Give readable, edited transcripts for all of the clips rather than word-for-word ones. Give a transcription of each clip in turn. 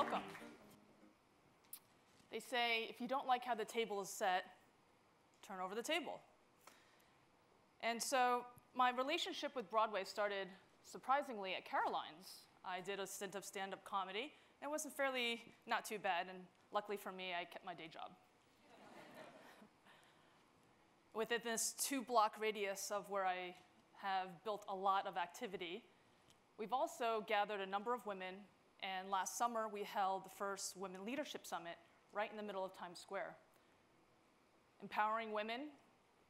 welcome. They say if you don't like how the table is set, turn over the table. And so my relationship with Broadway started, surprisingly, at Caroline's. I did a stint of stand-up comedy. It was fairly not too bad, and luckily for me, I kept my day job. Within this 2-block radius of where I have built a lot of activity, we've also gathered a number of women, and last summer we held the first Women Leadership Summit right in the middle of Times Square, empowering women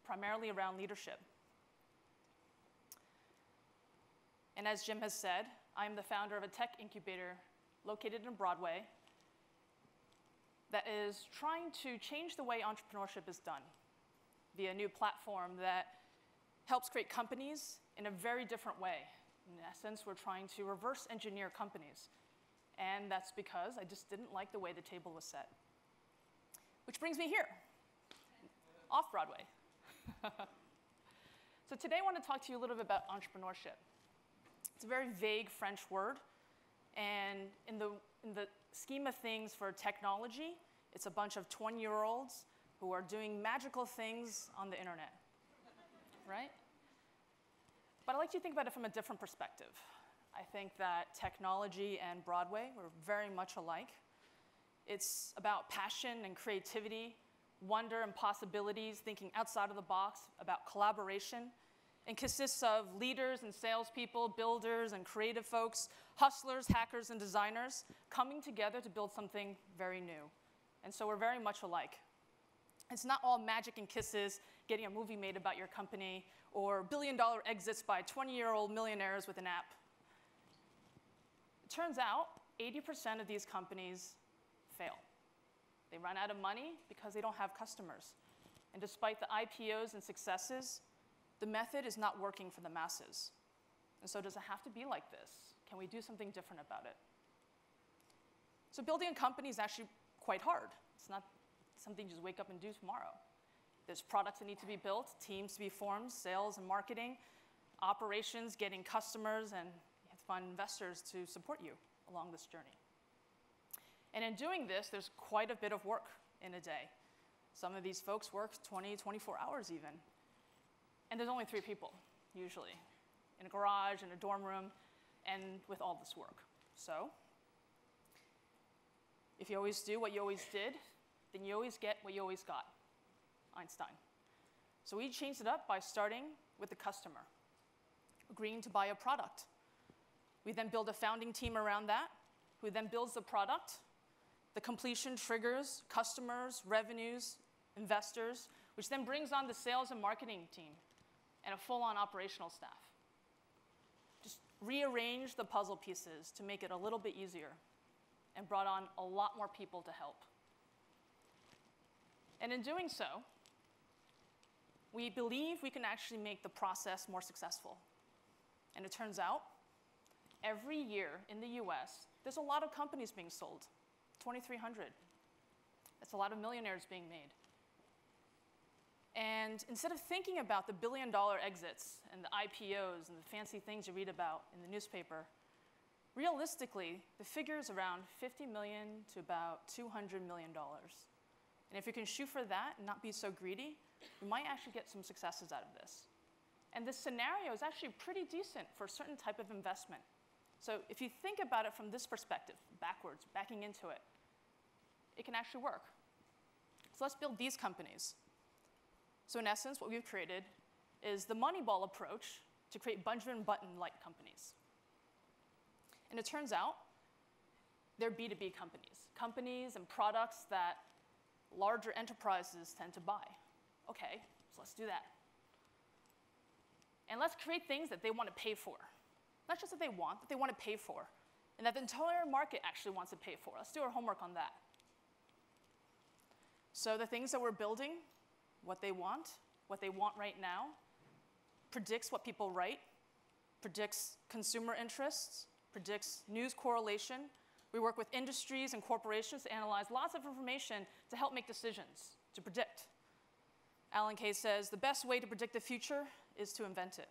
primarily around leadership. And as Jim has said, I am the founder of a tech incubator located in Broadway that is trying to change the way entrepreneurship is done via a new platform that helps create companies in a very different way. In essence, we're trying to reverse engineer companies. And that's because I just didn't like the way the table was set. Which brings me here, off Broadway. So today I want to talk to you a little bit about entrepreneurship. It's a very vague French word, and in the scheme of things for technology, it's a bunch of 20-year-olds who are doing magical things on the internet, right? But I like to think about it from a different perspective. I think that technology and Broadway were very much alike. It's about passion and creativity, wonder and possibilities, thinking outside of the box, about collaboration, and consists of leaders and salespeople, builders and creative folks, hustlers, hackers, and designers coming together to build something very new. And so we're very much alike. It's not all magic and kisses, getting a movie made about your company, or billion-dollar exits by 20-year-old millionaires with an app. It turns out 80% of these companies fail. They run out of money because they don't have customers. And despite the IPOs and successes, the method is not working for the masses. And so does it have to be like this? Can we do something different about it? So building a company is actually quite hard. It's not something you just wake up and do tomorrow. There's products that need to be built, teams to be formed, sales and marketing, operations, getting customers, and you have to find investors to support you along this journey. And in doing this, there's quite a bit of work in a day. Some of these folks work 20, 24 hours even. And there's only 3 people, usually, in a garage, in a dorm room, and with all this work. So if you always do what you always did, then you always get what you always got, Einstein. So we changed it up by starting with the customer, agreeing to buy a product. We then build a founding team around that, who then builds the product. The completion triggers customers, revenues, investors, which then brings on the sales and marketing team and a full-on operational staff. Just rearrange the puzzle pieces to make it a little bit easier and brought on a lot more people to help. And in doing so, we believe we can actually make the process more successful. And it turns out, every year in the US, there's a lot of companies being sold, 2,300. That's a lot of millionaires being made. And instead of thinking about the billion-dollar exits and the IPOs and the fancy things you read about in the newspaper, realistically, the figure is around $50 million to about $200 million. And if you can shoot for that and not be so greedy, you might actually get some successes out of this. And this scenario is actually pretty decent for a certain type of investment. So if you think about it from this perspective, backwards, backing into it, it can actually work. So let's build these companies. So in essence, what we've created is the Moneyball approach to create Benjamin Button-like companies. And it turns out they're B2B companies, companies and products that larger enterprises tend to buy. OK, so let's do that. And let's create things that they want to pay for. Not just that they want, that they want to pay for, and that the entire market actually wants to pay for. Let's do our homework on that. So the things that we're building, what they want right now, predicts what people write, predicts consumer interests, predicts news correlation. We work with industries and corporations to analyze lots of information to help make decisions, to predict. Alan Kay says, the best way to predict the future is to invent it.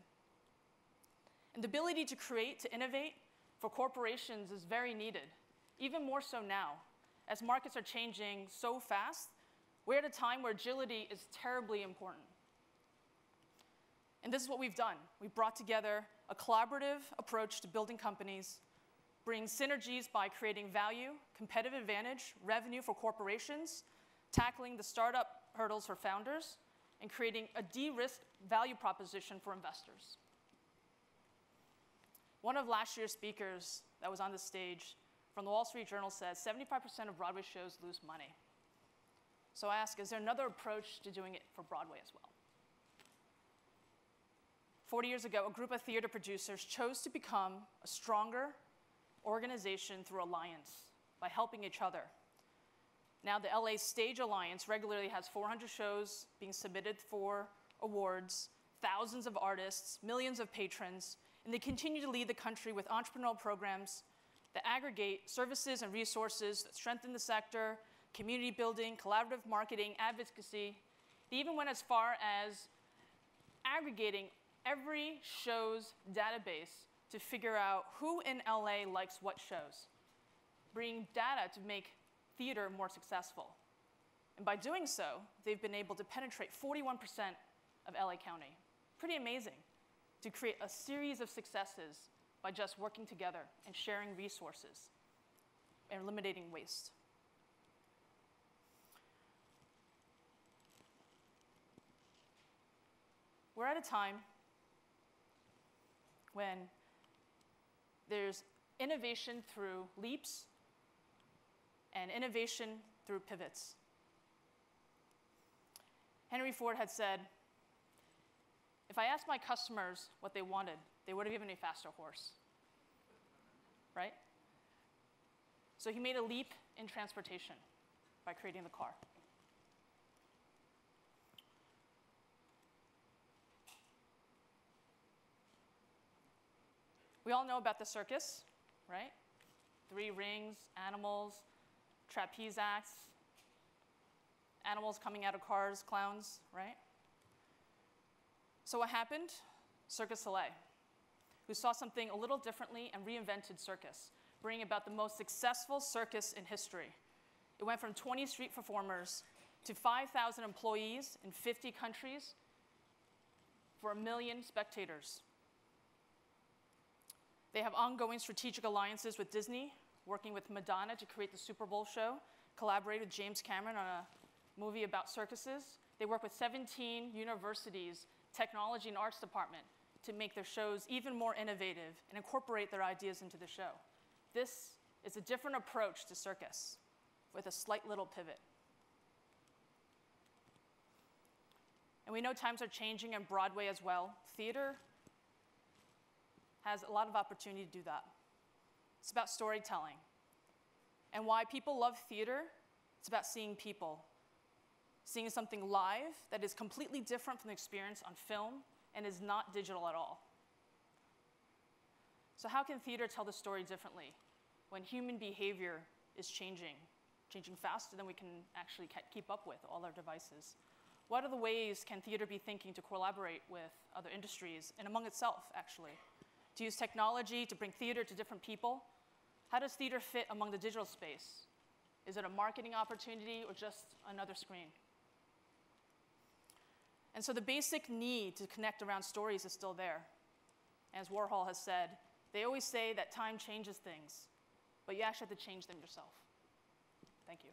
And the ability to create, to innovate for corporations is very needed even more so now. As markets are changing so fast, we're at a time where agility is terribly important. And this is what we've done. We've brought together a collaborative approach to building companies, bring synergies by creating value, competitive advantage, revenue for corporations, tackling the startup hurdles for founders, and creating a de-risked value proposition for investors. One of last year's speakers that was on the stage from the Wall Street Journal says 75% of Broadway shows lose money. So I ask, is there another approach to doing it for Broadway as well? 40 years ago, a group of theater producers chose to become a stronger organization through alliance by helping each other. Now the LA Stage Alliance regularly has 400 shows being submitted for awards, thousands of artists, millions of patrons, and they continue to lead the country with entrepreneurial programs that aggregate services and resources that strengthen the sector, community building, collaborative marketing, advocacy. They even went as far as aggregating every show's database to figure out who in LA likes what shows, bringing data to make theater more successful. And by doing so, they've been able to penetrate 41% of LA County. Pretty amazing to create a series of successes by just working together and sharing resources and eliminating waste. We're at a time when there's innovation through leaps and innovation through pivots. Henry Ford had said, if I asked my customers what they wanted, they would have given me a faster horse, right? So he made a leap in transportation by creating the car. We all know about the circus, right? 3 rings, animals, trapeze acts, animals coming out of cars, clowns, right? So what happened? Cirque du Soleil, who saw something a little differently and reinvented circus, bringing about the most successful circus in history. It went from 20 street performers to 5,000 employees in 50 countries for 1 million spectators. They have ongoing strategic alliances with Disney, working with Madonna to create the Super Bowl show, collaborated with James Cameron on a movie about circuses. They work with 17 universities, technology and arts department to make their shows even more innovative and incorporate their ideas into the show. This is a different approach to circus with a slight little pivot. And we know times are changing on Broadway as well. Theater has a lot of opportunity to do that. It's about storytelling. And why people love theater, it's about seeing people. Seeing something live that is completely different from the experience on film and is not digital at all. So how can theater tell the story differently when human behavior is changing faster than we can actually keep up with all our devices? What are the ways can theater be thinking to collaborate with other industries and among itself, actually? To use technology to bring theater to different people? How does theater fit among the digital space? Is it a marketing opportunity or just another screen? And so the basic need to connect around stories is still there. As Warhol has said, they always say that time changes things, but you actually have to change them yourself. Thank you.